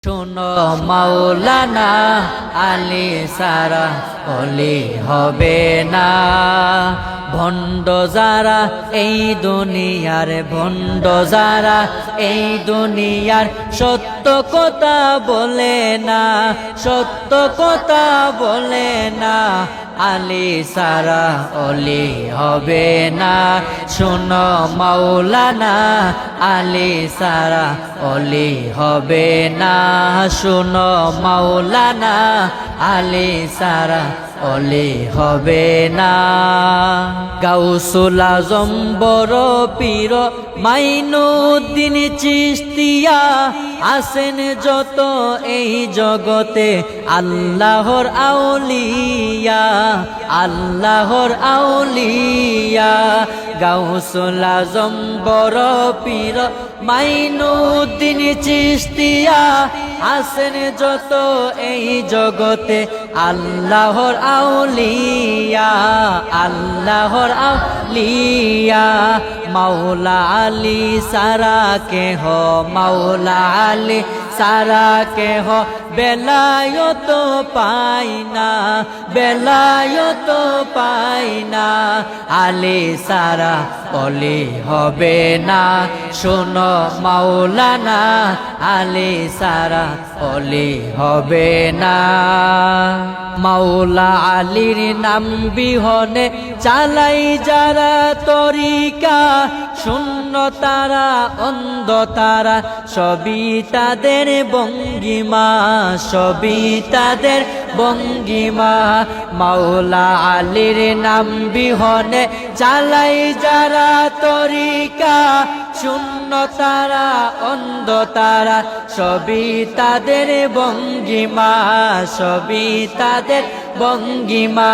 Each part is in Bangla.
শোনো মাওলানা আলী সারা অলি হবে না। ভণ্ড যারা এই দুনিয়ার, ভণ্ড যারা এই দুনিয়ার সত্য কথা বলে না, সত্য কথা বলে না, আলী সারা অলি হবে না। শোনো মাওলানা আলী সারা অলি হবে না। শোনো মাওলানা আলী সারা অলি হবে না। গাউসুল আজম বড় পীর মাইনুদ্দিন চিশতিয়া আছেন যত এই জগতে আল্লাহর আউলিয়া, আল্লাহর আউলিয়া। গাউসুল আজম বড় পীর মাইনুদ্দিন চিশতিয়া আছেন যত এই জগতে আল্লাহর আউলিয়া, আল্লাহর আউলিয়া। মাওলা আলী সারা কেহ, মাওলা আলী সারা কেহ বেলায়ত পাই না, বেলায়ত পাই না, আলী সারা অলি হবে না। শোনো মাওলানা আলী সারা অলি হবে না। মাওলা আলীর নাম বিহনে চালাই যারা তরিকা, শূন্য তারা অন্ধ তারা সবই তাদের ভঙ্গিমা, সবই তাদের ভঙ্গিমা। মাওলা আলীর নাম বিহনে চালাই যারা তরিকা, শূন্য তারা অন্ধ তারা সবই তাদের ভঙ্গিমা, সবই তাদের ভঙ্গিমা।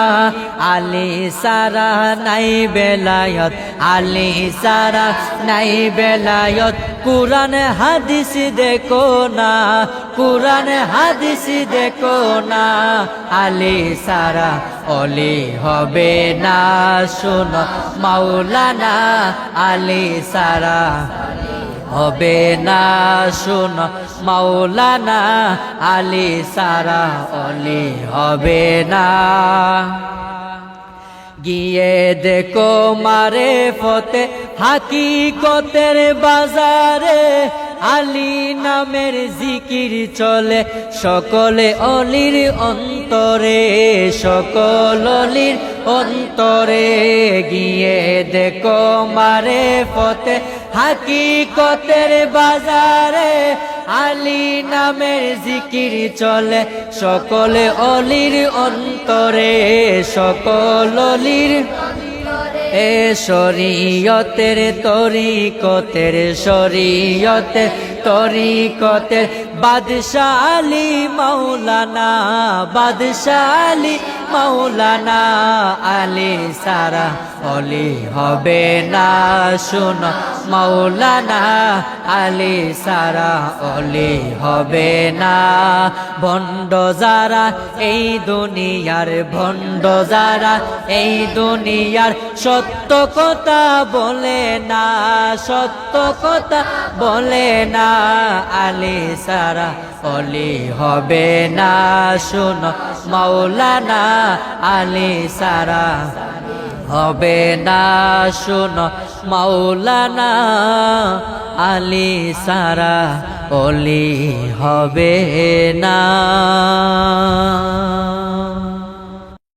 আলী সারা নাই বেলায়ত, আলী সারা নাই বেলায়ত। কুরআন হাদিস দেখো না, কুরআন হাদিস দেখো না, আলী সারা অলি হবে না। শোনো মাওলানা আলী সারা হবে না। শোনো মাওলানা আলী সারা অলি হবে না। গিয়ে দেখো মারে ফতে হাকিকতের বাজারে, আলী নামের জিকির চলে সকলে অলির অন্তরে, সকল অলির অন্তরে। গিয়ে দেখো মারে ফতে হাকিকতের বাজারে, আলী নামের জিকির চলে সকলে অলির অন্তরে, সকল অলির। এ শরীয়তের তরিকতের, শরীয়তের তরিকতের বাদশাহ আলী মাওলানা, বাদশাহ আলী মাওলানা। আলী সারা অলি হবে না। শোনো মাওলানা আলী সারা অলি হবে না। ভণ্ড যারা এই দুনিয়ার, ভণ্ড যারা এই দুনিয়ার সত্য কথা বলে না, সত্য কথা বলে না, আলী সারা অলি হবে না। শোনো মাওলানা আলী সারা হবে না। শোনো মাওলানা আলী সারা অলি হবে না।